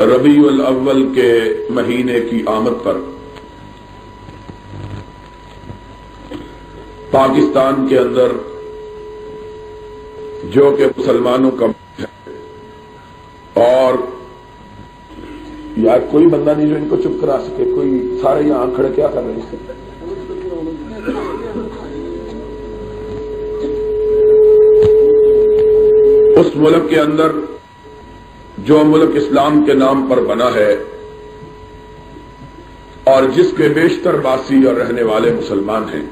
ربیع الاول کے مہینے کی آمد پر پاکستان کے اندر جو کہ مسلمانوں کا ہے اور یار کوئی بندہ نہیں جو ان کو چپ کرا سکے، کوئی سارے یہاں کھڑے کیا کر رہے ہیں؟ اس ملک کے اندر جو ملک اسلام کے نام پر بنا ہے اور جس کے بیشتر باسی اور رہنے والے مسلمان ہیں،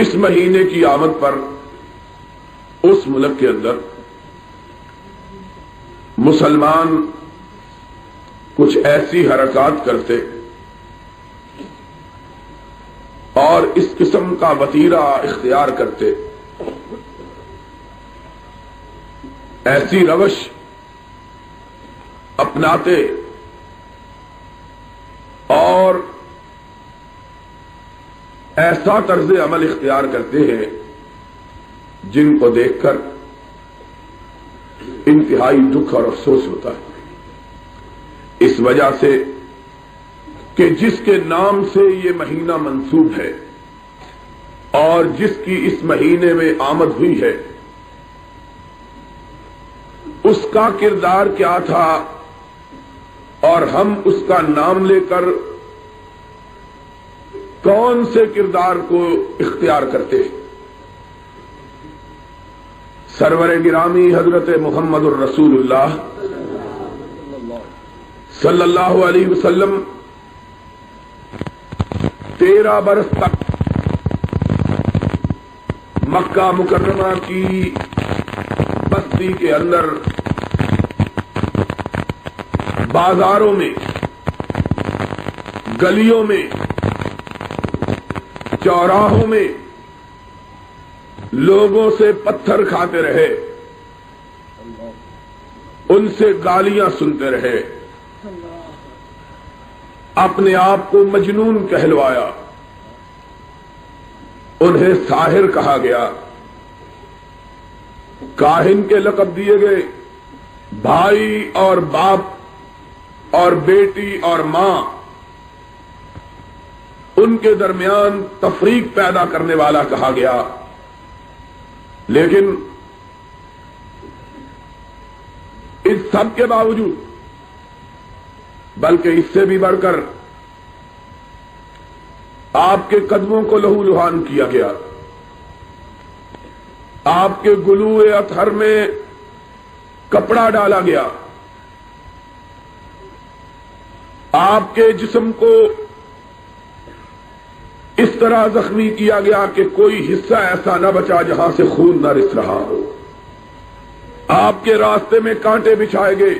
اس مہینے کی آمد پر اس ملک کے اندر مسلمان کچھ ایسی حرکات کرتے اور اس قسم کا وتیرہ اختیار کرتے، ایسی روش اپناتے اور ایسا طرز عمل اختیار کرتے ہیں جن کو دیکھ کر انتہائی دکھ اور افسوس ہوتا ہے، اس وجہ سے کہ جس کے نام سے یہ مہینہ منسوب ہے اور جس کی اس مہینے میں آمد ہوئی ہے، اس کا کردار کیا تھا اور ہم اس کا نام لے کر کون سے کردار کو اختیار کرتے ہیں۔ سرور گرامی حضرت محمد الرسول اللہ صلی اللہ علیہ وسلم 13 برس تک مکہ مکرمہ کی بستی کے اندر بازاروں میں، گلیوں میں، چوراہوں میں لوگوں سے پتھر کھاتے رہے، ان سے گالیاں سنتے رہے، اپنے آپ کو مجنون کہلوایا، انہیں ساحر کہا گیا، کاہن کے لقب دیے گئے، بھائی اور باپ اور بیٹی اور ماں، ان کے درمیان تفریق پیدا کرنے والا کہا گیا۔ لیکن اس سب کے باوجود، بلکہ اس سے بھی بڑھ کر آپ کے قدموں کو لہو لہان کیا گیا، آپ کے گلوئے اطہر میں کپڑا ڈالا گیا، آپ کے جسم کو اس طرح زخمی کیا گیا کہ کوئی حصہ ایسا نہ بچا جہاں سے خون نہ رس رہا ہو، آپ کے راستے میں کانٹے بچھائے گئے،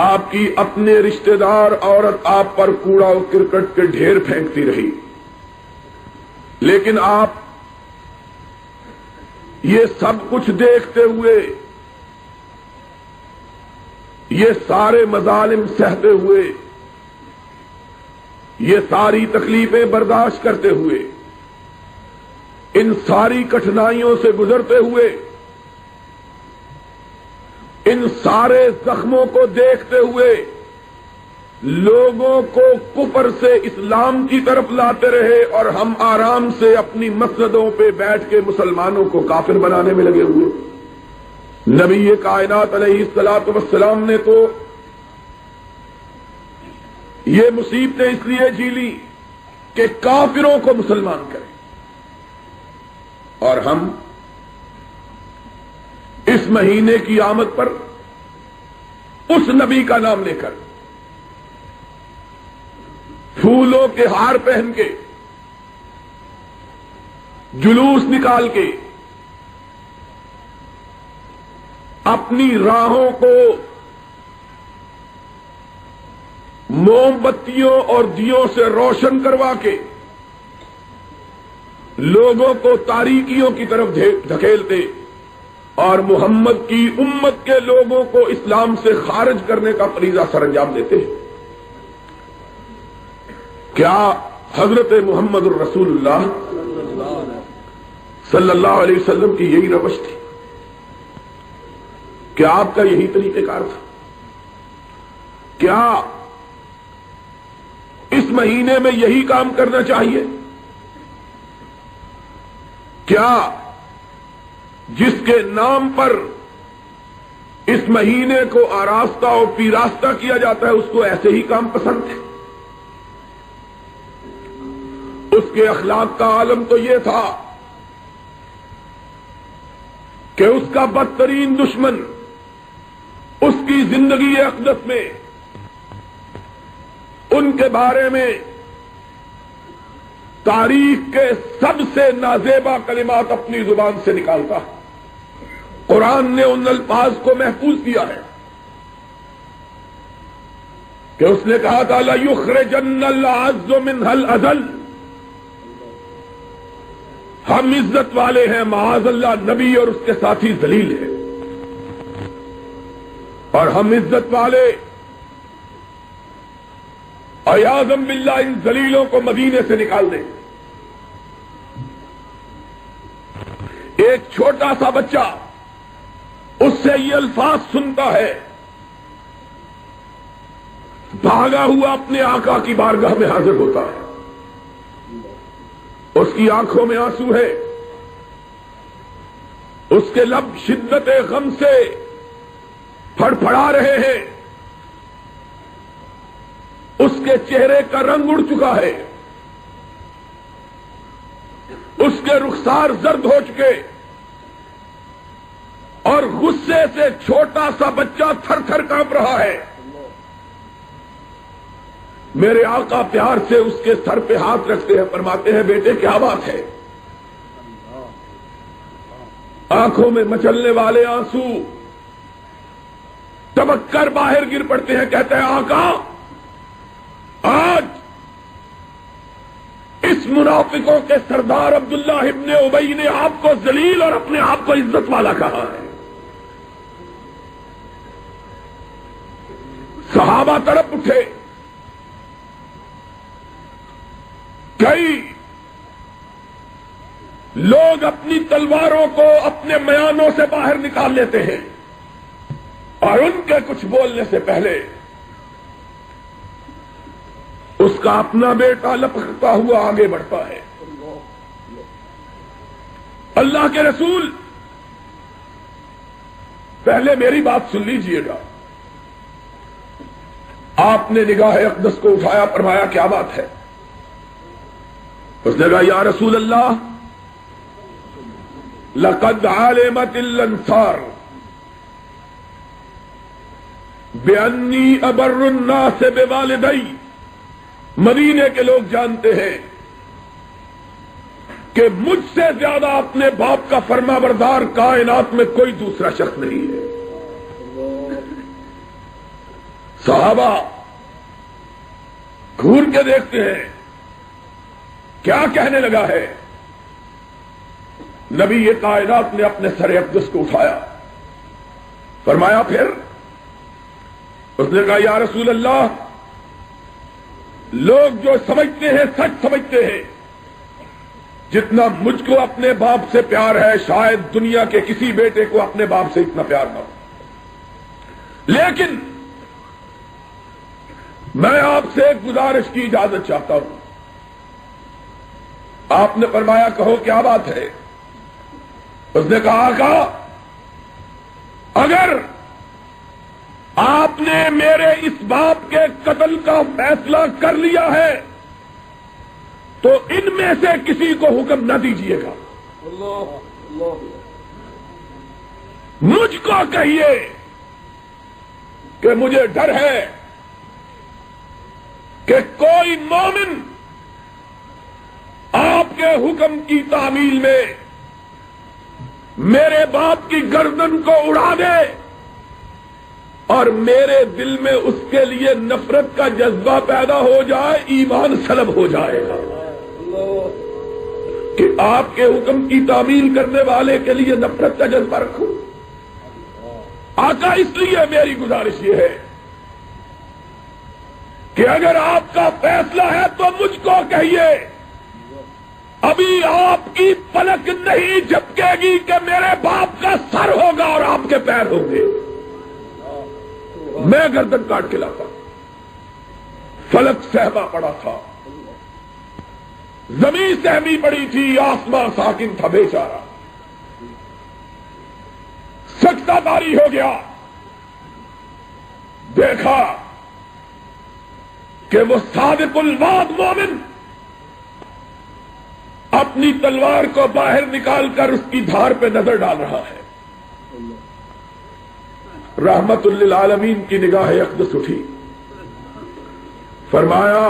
آپ کی اپنے رشتہ دار عورت آپ پر کوڑا و کرکٹ کے ڈھیر پھینکتی رہی، لیکن آپ یہ سب کچھ دیکھتے ہوئے، یہ سارے مظالم سہتے ہوئے، یہ ساری تکلیفیں برداشت کرتے ہوئے، ان ساری کٹھنائیوں سے گزرتے ہوئے، ان سارے زخموں کو دیکھتے ہوئے لوگوں کو کفر سے اسلام کی طرف لاتے رہے، اور ہم آرام سے اپنی مسجدوں پہ بیٹھ کے مسلمانوں کو کافر بنانے میں لگے ہوئے۔ نبی کائنات علیہ الصلوۃ والسلام نے تو یہ مصیبتیں اس لیے جھیلی کہ کافروں کو مسلمان کریں، اور ہم اس مہینے کی آمد پر اس نبی کا نام لے کر پھولوں کے ہار پہن کے، جلوس نکال کے، اپنی راہوں کو موم بتیوں اور دیوں سے روشن کروا کے لوگوں کو تاریکیوں کی طرف دھکیلتے اور محمد کی امت کے لوگوں کو اسلام سے خارج کرنے کا فریضہ سر انجام دیتے ہیں۔ کیا حضرت محمد الرسول اللہ صلی اللہ علیہ وسلم کی یہی روش تھی؟ کیا آپ کا یہی طریقہ کار تھا؟ کیا اس مہینے میں یہی کام کرنا چاہیے؟ کیا جس کے نام پر اس مہینے کو آراستہ اور پیراستہ کیا جاتا ہے اس کو ایسے ہی کام پسند تھے؟ اس کے اخلاق کا عالم تو یہ تھا کہ اس کا بدترین دشمن اس کی زندگی اقدس میں ان کے بارے میں تاریخ کے سب سے نازیبا کلمات اپنی زبان سے نکالتا ہے۔ قرآن نے ان الفاظ کو محفوظ کیا ہے کہ اس نے کہا تھا لَيُخْرِجَنَّ الْأَعَزُّ مِنْهَا الْأَذَلَّ، ہم عزت والے ہیں، معاذ اللہ نبی اور اس کے ساتھی ذلیل ہیں، اور ہم عزت والے اعوذ باللہ ان ذلیلوں کو مدینے سے نکال دیں۔ ایک چھوٹا سا بچہ اس سے یہ الفاظ سنتا ہے، بھاگا ہوا اپنے آقا کی بارگاہ میں حاضر ہوتا ہے، اس کی آنکھوں میں آنسو ہے، اس کے لب شدت غم سے پھڑپھڑا رہے ہیں، اس کے چہرے کا رنگ اڑ چکا ہے، اس کے رخسار زرد ہو چکے، اور غصے سے چھوٹا سا بچہ تھر تھر کانپ رہا ہے۔ میرے آقا پیار سے اس کے سر پہ ہاتھ رکھتے ہیں، فرماتے ہیں بیٹے کیا بات ہے؟ آنکھوں میں مچلنے والے آنسو ٹپک کر باہر گر پڑتے ہیں، کہتے ہیں آقا آج اس منافقوں کے سردار عبداللہ ابن ابی نے آپ کو ذلیل اور اپنے آپ کو عزت والا کہا ہے۔ صحابہ تڑپ اٹھے، کئی لوگ اپنی تلواروں کو اپنے میانوں سے باہر نکال لیتے ہیں اور ان کے کچھ بولنے سے پہلے اس کا اپنا بیٹا لپکتا ہوا آگے بڑھتا ہے۔ اللہ کے رسول پہلے میری بات سن لیجئے گا۔ آپ نے نگاہ اقدس کو اٹھایا، فرمایا کیا بات ہے؟ اس نے کہا یا رسول اللہ لقد علمت الانصار بانی ابر الناس بوالدی، مدینے کے لوگ جانتے ہیں کہ مجھ سے زیادہ اپنے باپ کا فرما بردار کائنات میں کوئی دوسرا شخص نہیں ہے۔ صحابہ گھور کے دیکھتے ہیں کیا کہنے لگا ہے۔ نبی یہ کائنات نے اپنے سر اقدس کو اٹھایا، فرمایا پھر؟ اس نے کہا یا رسول اللہ لوگ جو سمجھتے ہیں سچ سمجھتے ہیں، جتنا مجھ کو اپنے باپ سے پیار ہے شاید دنیا کے کسی بیٹے کو اپنے باپ سے اتنا پیار نہ ہو، لیکن میں آپ سے ایک گزارش کی اجازت چاہتا ہوں۔ آپ نے فرمایا کہو کیا بات ہے؟ اس نے کہا آقا اگر آپ نے میرے اس باپ کے قتل کا فیصلہ کر لیا ہے تو ان میں سے کسی کو حکم نہ دیجیے گا، مجھ کو کہیے کہ مجھے ڈر ہے کہ کوئی مومن آپ کے حکم کی تعمیل میں میرے باپ کی گردن کو اڑا دے اور میرے دل میں اس کے لیے نفرت کا جذبہ پیدا ہو جائے، ایمان سلب ہو جائے گا کہ آپ کے حکم کی تعمیل کرنے والے کے لیے نفرت کا جذبہ رکھوں۔ آقا اس لیے میری گزارش یہ ہے کہ اگر آپ کا فیصلہ ہے تو مجھ کو کہیے، ابھی آپ کی پلک نہیں جھپکے گی کہ میرے باپ کا سر ہوگا اور آپ کے پیر ہوں گے۔ میں گردن کاٹ کے لاتا. فلک سہما پڑا تھا, زمین سہمی پڑی تھی, آسمان ساکن تھا بیچارہ. سجدہ داری ہو گیا, دیکھا کہ وہ صادق الوعد مومن اپنی تلوار کو باہر نکال کر اس کی دھار پہ نظر ڈال رہا ہے. رحمت للعالمین کی نگاہ اقدس اٹھی, فرمایا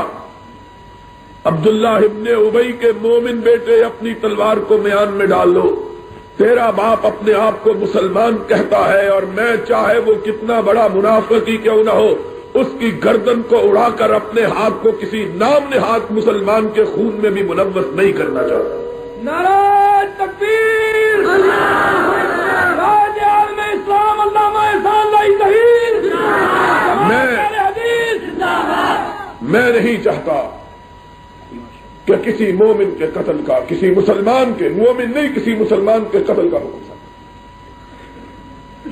عبداللہ ابن ابی کے مومن بیٹے اپنی تلوار کو میان میں ڈال لو. تیرا باپ اپنے آپ کو مسلمان کہتا ہے, اور میں چاہے وہ کتنا بڑا منافق ہی کیوں نہ ہو, اس کی گردن کو اڑا کر اپنے ہاتھ کو کسی نام نہاد مسلمان کے خون میں بھی ملوث نہیں کرنا چاہتا. نعرہ تکبیر, راجعال میں اسلام, علامہ احسان لائی ظہیر, میں نہیں چاہتا کہ کسی مومن کے قتل کا, کسی مسلمان کے, مومن نہیں کسی مسلمان کے قتل کا حکم سکتا.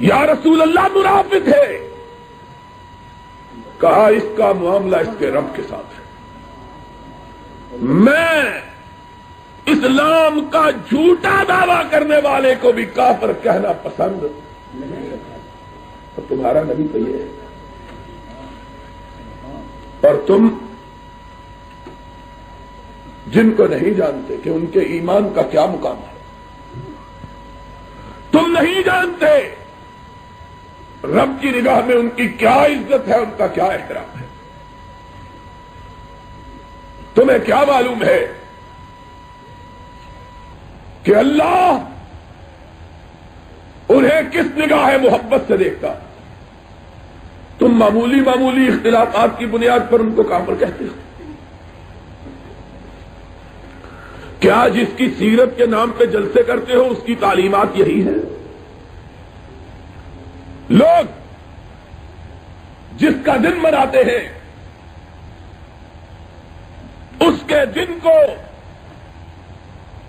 یا رسول اللہ منافق ہے, کہا اس کا معاملہ اس کے رب کے ساتھ ہے. میں اسلام کا جھوٹا دعویٰ کرنے والے کو بھی کافر کہنا پسند نہیں کرتا. اور تمہارا نبی تو یہ ہے, اور تم جن کو نہیں جانتے کہ ان کے ایمان کا کیا مقام ہے, تم نہیں جانتے رب کی نگاہ میں ان کی کیا عزت ہے, ان کا کیا احترام ہے. تمہیں کیا معلوم ہے کہ اللہ انہیں کس نگاہ محبت سے دیکھتا. تم معمولی معمولی اختلافات کی بنیاد پر ان کو کافر کہتے ہو. کیا جس کی سیرت کے نام پہ جلسے کرتے ہو اس کی تعلیمات یہی ہے؟ لوگ جس کا دن مناتے ہیں اس کے دن کو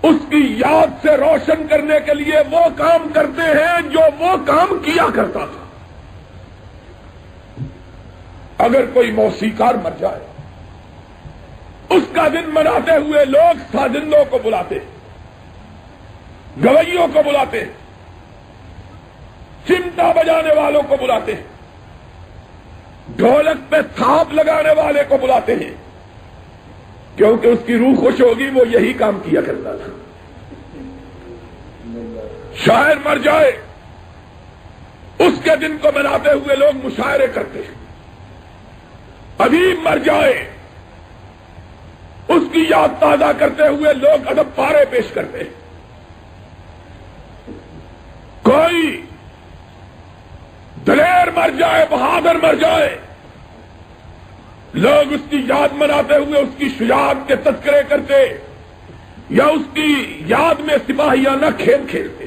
اس کی یاد سے روشن کرنے کے لیے وہ کام کرتے ہیں جو وہ کام کیا کرتا تھا. اگر کوئی موسیقار مر جائے, اس کا دن مناتے ہوئے لوگ سازندوں کو بلاتے, گویوں کو بلاتے, چمٹا بجانے والوں کو بلاتے, ڈھولک پہ تھاپ لگانے والے کو بلاتے ہیں, کیونکہ اس کی روح خوش ہوگی, وہ یہی کام کیا کرتا تھا. شاعر مر جائے, اس کے دن کو مناتے ہوئے لوگ مشاعرے کرتے ہیں. ادیب مر جائے, اس کی یاد تازہ کرتے ہوئے لوگ ادب پارے پیش کرتے ہیں. کوئی دلیر مر جائے, بہادر مر جائے, لوگ اس کی یاد مناتے ہوئے اس کی شجاعت کے تذکرے کرتے یا اس کی یاد میں سپاہیانہ کھیل کھیلتے.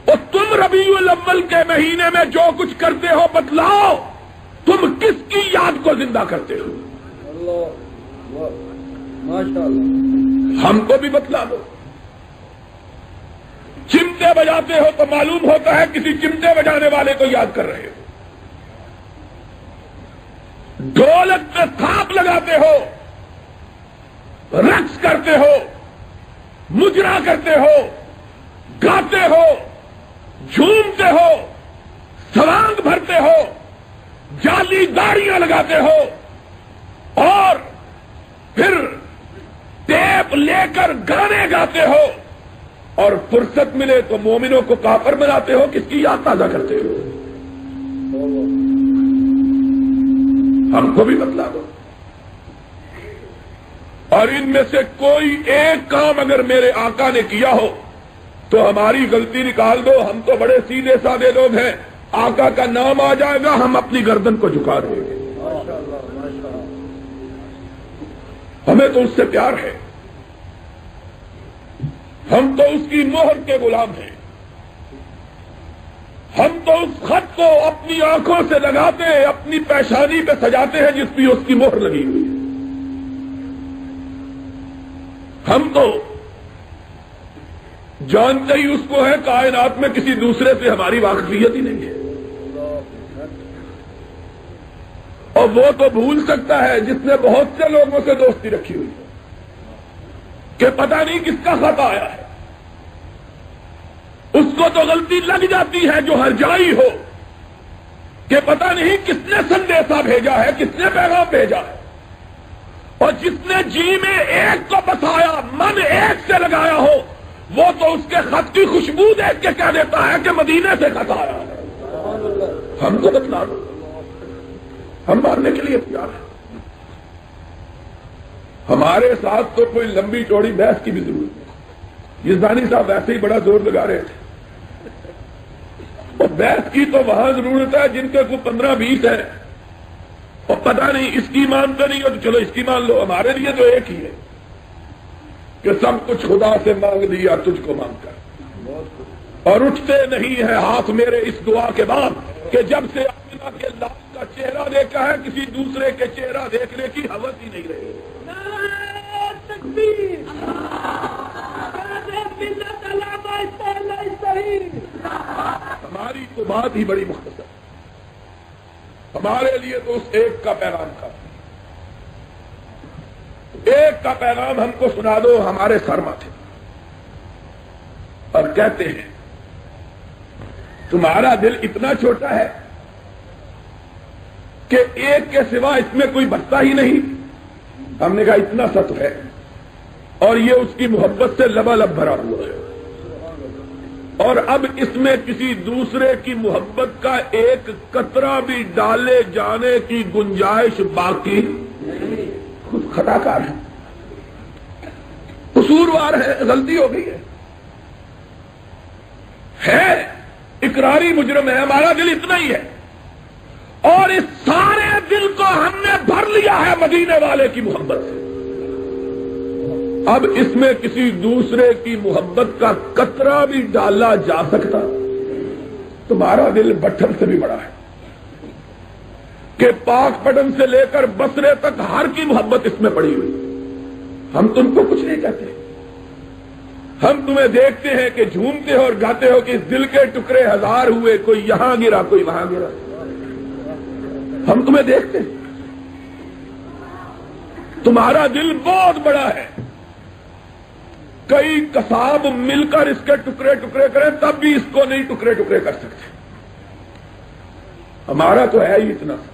اور تم ربیع الاول کے مہینے میں جو کچھ کرتے ہو بتلاؤ, تم کس کی یاد کو زندہ کرتے ہو؟ ہم کو بھی بتلا دو. چمٹے بجاتے ہو تو معلوم ہوتا ہے کسی چمٹے بجانے والے کو یاد کر رہے ہو. ڈھولک پہ تھاپ لگاتے ہو, رقص کرتے ہو, مجرا کرتے ہو, گاتے ہو, جھومتے ہو, سوانگ بھرتے ہو, جعلی داڑیاں لگاتے ہو, اور پھر ٹیپ لے کر گانے گاتے ہو, اور فرصت ملے تو مومنوں کو کافر بناتے ہو. کس کی یاد تازہ کرتے ہو؟ ہم کو بھی بتلا دو. اور ان میں سے کوئی ایک کام اگر میرے آقا نے کیا ہو تو ہماری غلطی نکال دو. ہم تو بڑے سیدھے سادے لوگ ہیں, آقا کا نام آ جائے گا ہم اپنی گردن کو جھکا دیں گے. ہمیں تو اس سے پیار ہے, ہم تو اس کی مہر کے غلام ہیں. ہم تو اس خط کو اپنی آنکھوں سے لگاتے ہیں, اپنی پیشانی پہ سجاتے ہیں جس پہ اس کی مہر لگی ہوئی ہے. ہم تو جانتے ہی اس کو ہے, کائنات میں کسی دوسرے سے ہماری واقفیت ہی نہیں ہے. اور وہ تو بھول سکتا ہے جس نے بہت سے لوگوں سے دوستی رکھی ہوئی ہے کہ پتہ نہیں کس کا خط آیا ہے. اس کو تو غلطی لگ جاتی ہے جو ہرجائی ہو کہ پتہ نہیں کس نے سندیشہ بھیجا ہے, کس نے پیغام بھیجا ہے. اور جس نے جی میں ایک کو بسایا, من ایک سے لگایا ہو, وہ تو اس کے خط کی خوشبو دیکھ کے کہہ دیتا ہے کہ مدینے سے خط آیا ہے. ہم کو بتلا دو, ہم ماننے کے لیے تیار ہیں. ہمارے ساتھ تو کوئی لمبی چوڑی بحث کی بھی ضرورت نہیں. یہ زانی صاحب ویسے ہی بڑا زور لگا رہے تھے, اور بحث کی تو وہاں ضرورت ہے جن کے کوئی 15-20 ہے اور پتہ نہیں اس کی مانتے نہیں ہو تو چلو اس کی مان لو. ہمارے لیے تو ایک ہی ہے کہ سب کچھ خدا سے مانگ لیا تجھ کو مانگ کر, اور اٹھتے نہیں ہے ہاتھ میرے اس دعا کے بعد کہ جب سے آمنہ کے لال کا چہرہ دیکھا ہے کسی دوسرے کے چہرہ دیکھنے کی حوث ہی نہیں رہی. نعرہ تکبیر, ہماری تو بات ہی بڑی مختصر, ہمارے لیے تو اس ایک کا پیغام تھا. ایک کا پیغام ہم کو سنا دو. ہمارے سر ماتھے اور کہتے ہیں تمہارا دل اتنا چھوٹا ہے کہ ایک کے سوا اس میں کوئی بستا ہی نہیں. ہم نے کہا اتنا سچ ہے, اور یہ اس کی محبت سے لبالب بھرا ہوا ہے, اور اب اس میں کسی دوسرے کی محبت کا ایک قطرہ بھی ڈالے جانے کی گنجائش باقی. خود خطا کار ہے, قصوروار ہے, غلطی ہو گئی ہے, اقراری مجرم ہے. ہمارا دل اتنا ہی ہے, اور اس سارے دل کو ہم نے بھر لیا ہے مدینے والے کی محبت سے. اب اس میں کسی دوسرے کی محبت کا قطرہ بھی ڈالا جا سکتا. تمہارا دل بٹھن سے بھی بڑا ہے کہ پاک پٹن سے لے کر بصرے تک ہر کی محبت اس میں پڑی ہوئی. ہم تم کو کچھ نہیں کہتے, ہم تمہیں دیکھتے ہیں کہ جھومتے ہو اور گاتے ہو کہ اس دل کے ٹکڑے ہزار ہوئے, کوئی یہاں گرا کوئی وہاں گرا. ہم تمہیں دیکھتے ہیں, تمہارا دل بہت بڑا ہے. کئی قصاب مل کر اس کے ٹکڑے ٹکڑے کریں تب بھی اس کو نہیں ٹکڑے ٹکڑے کر سکتے. ہمارا تو ہے ہی اتنا سا,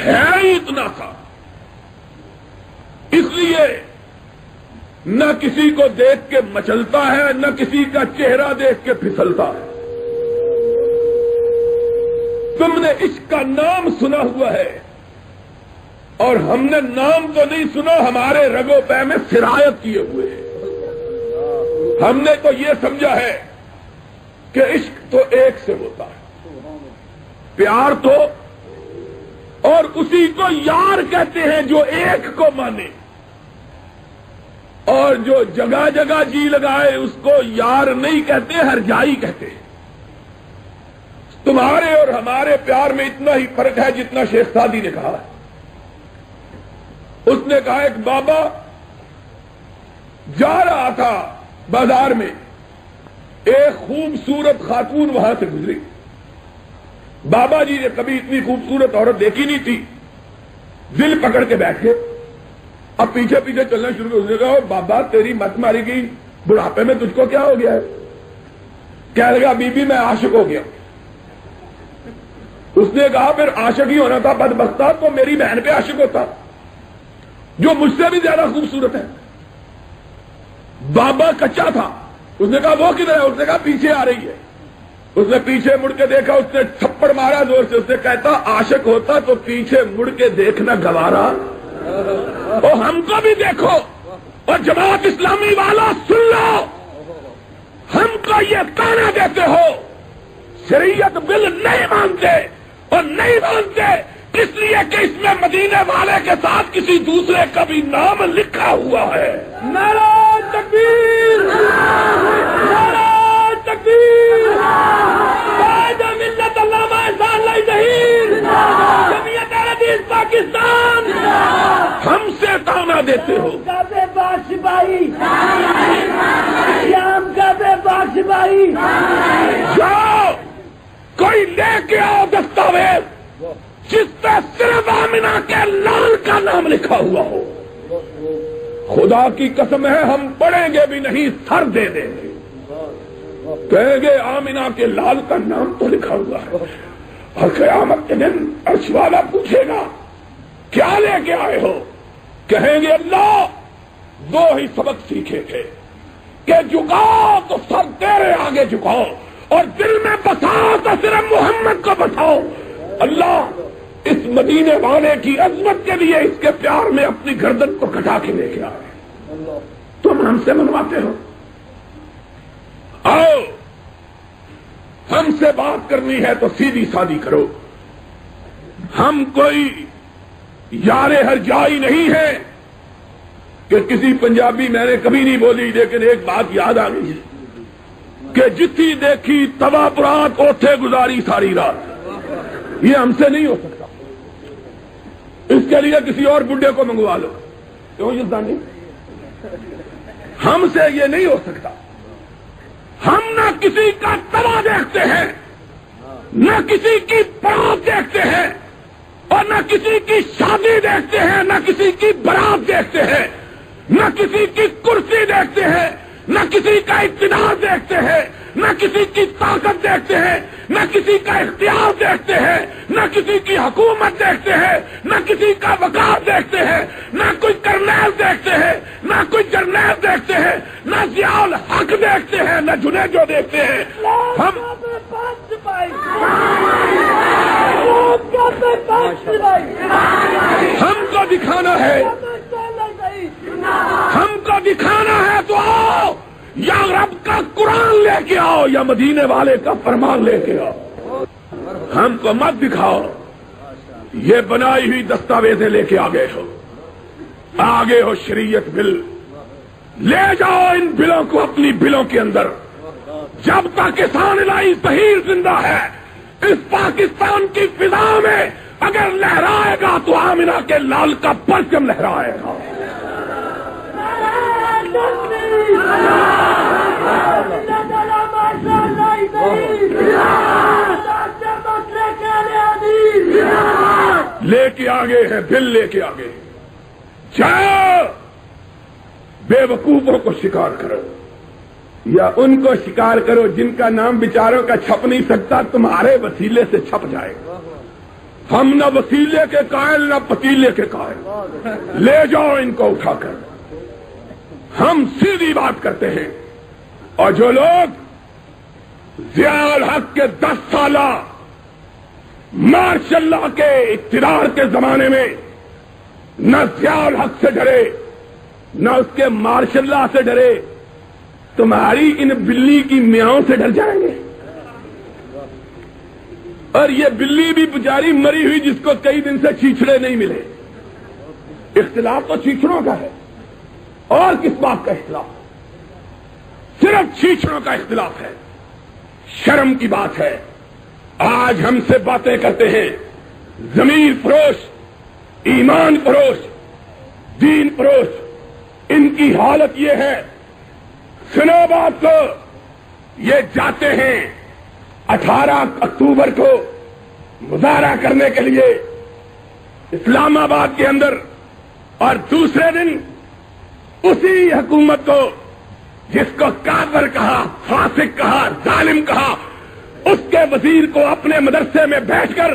ہے ہی اتنا سا. اس لیے نہ کسی کو دیکھ کے مچلتا ہے, نہ کسی کا چہرہ دیکھ کے پھسلتا ہے. تم نے عشق کا نام سنا ہوا ہے, اور ہم نے نام تو نہیں سنا, ہمارے رگو پے میں سرایت کیے ہوئے ہیں. ہم نے تو یہ سمجھا ہے کہ عشق تو ایک سے ہوتا ہے, پیار تو, اور اسی کو یار کہتے ہیں جو ایک کو مانے, اور جو جگہ جگہ جی لگائے اس کو یار نہیں کہتے, ہرجائی کہتے ہیں. تمہارے اور ہمارے پیار میں اتنا ہی فرق ہے جتنا شیخ سعدی نے کہا ہے. اس نے کہا ایک بابا جا رہا تھا بازار میں, ایک خوبصورت خاتون وہاں سے گزری. بابا جی نے کبھی اتنی خوبصورت عورت دیکھی نہیں تھی, دل پکڑ کے بیٹھ گئے. اب پیچھے پیچھے چلنا شروع کر. اس نے کہا بابا تیری مت ماری گئی, بڑھاپے میں تجھ کو کیا ہو گیا ہے؟ کہنے لگا بی بی میں عاشق ہو گیا. اس نے کہا پھر عاشق ہی ہونا تھا, بدبختہ تو میری بہن پہ عاشق ہوتا جو مجھ سے بھی زیادہ خوبصورت ہے. بابا کچا تھا. اس نے کہا وہ کدھر ہے؟ اس نے کہا پیچھے آ رہی ہے. اس نے پیچھے مڑ کے دیکھا, اس نے تھپڑ مارا زور سے. اس نے کہتا عاشق ہوتا تو پیچھے مڑ کے دیکھنا گوارا, اور ہم کو بھی دیکھو. اور جماعت اسلامی والا سن لو, ہم کو یہ کہنا دیتے ہو شریعت بل نہیں مانتے, اور نہیں مانتے اس لیے کہ اس میں مدینے والے کے ساتھ کسی دوسرے کا بھی نام لکھا ہوا ہے. نعرہ تکبیر, نعرہ تکبیر, قائد ملت علامہ احسان اللہ ظہیر, جمعیت اہل حدیث پاکستان. ہم سے تانا دیتے ہو. کا بے باش بھائی, شام کا بے باش بھائی, جاؤ کوئی لے کے آؤ دستاویز, جس پہ صرف آمنہ کے لال کا نام لکھا ہوا ہو، خدا کی قسم ہے ہم پڑھیں گے بھی نہیں، سر دے دیں گے، کہیں گے آمنہ کے لال کا نام تو لکھا ہوا ہے۔ اور قیامت کے دن عرش والا پوچھے گا کیا لے کے آئے ہو؟ کہیں گے اللہ دو ہی سبق سیکھے تھے کہ جھکاؤ تو سر تیرے آگے جھکاؤ، اور دل میں بساؤ تو صرف محمد کو بساؤ۔ اللہ اس مدینے والے کی عظمت کے لیے اس کے پیار میں اپنی گردن کو کٹا کے لے کے آئے، تم ہم سے منواتے ہو؟ آؤ ہم سے بات کرنی ہے تو سیدھی سادی کرو، ہم کوئی یار ہر جائی نہیں ہے کہ کسی پنجابی میں نے کبھی نہیں بولی، لیکن ایک بات یاد آ گئی کہ جتنی دیکھی توا پرات اوٹھے گزاری ساری رات، یہ ہم سے نہیں ہو سکتا، اس کے لیے کسی اور بڈھے کو منگوا لو، کیوں یزدانی؟ ہم سے یہ نہیں ہو سکتا۔ ہم نہ کسی کا توا دیکھتے ہیں، نہ کسی کی برات دیکھتے ہیں، اور نہ کسی کی شادی دیکھتے ہیں، نہ کسی کی برات دیکھتے ہیں، نہ کسی کی کرسی دیکھتے ہیں، نہ کسی کا اقتدار دیکھتے ہیں، نہ کسی کی طاقت دیکھتے ہیں، نہ کسی کا اختیار دیکھتے ہیں، نہ کسی کی حکومت دیکھتے ہیں، نہ کسی کا وقار دیکھتے ہیں، نہ کوئی کرنیل دیکھتے ہیں، نہ کوئی جرنیل دیکھتے ہیں، نہ ضیاء الحق دیکھتے ہیں، نہ جنیجو دیکھتے ہیں۔ ہم کو دکھانا ہے، ہم کو دکھانا ہے تو آؤ، یا رب کا قرآن لے کے آؤ یا مدینے والے کا فرمان لے کے آؤ، ہم کو مت دکھاؤ یہ بنائی ہوئی دستاویزیں لے کے آگے ہو شریعت بل، لے جاؤ ان بلوں کو اپنی بلوں کے اندر، جب تک کسان الہی ظہیر زندہ ہے اس پاکستان کی فضا میں اگر لہرائے گا تو آمنہ کے لال کا پرچم لہرائے گا۔ لے کے آگے ہے بل، لے کے آگے جاؤ، بے وقوفوں کو شکار کرو یا ان کو شکار کرو جن کا نام بیچاروں کا چھپ نہیں سکتا، تمہارے وسیلے سے چھپ جائے گا۔ ہم نہ وسیلے کے قائل نہ پتیلے کے قائل، لے جاؤ ان کو اٹھا کر، ہم سیدھی بات کرتے ہیں۔ اور جو لوگ ضیاء الحق کے 10 سالہ ماشاء اللہ کے اقتدار کے زمانے میں نہ ضیاء الحق سے ڈرے نہ اس کے ماشاء اللہ سے ڈرے، تمہاری ان بلی کی میاؤں سے ڈر جائیں گے؟ اور یہ بلی بھی بیچاری مری ہوئی جس کو کئی دن سے چیچڑے نہیں ملے۔ اختلاف تو چیچڑوں کا ہے، اور کس بات کا اختلاف؟ صرف چیچڑوں کا اختلاف ہے۔ شرم کی بات ہے، آج ہم سے باتیں کرتے ہیں ضمیر فروش، ایمان فروش، دین فروش، ان کی حالت یہ ہے، سنو بات کو، یہ جاتے ہیں 18 اکتوبر کو مظاہرہ کرنے کے لیے اسلام آباد کے اندر، اور دوسرے دن اسی حکومت کو جس کو کافر کہا، فاسق کہا، ظالم کہا، اس کے وزیر کو اپنے مدرسے میں بیٹھ کر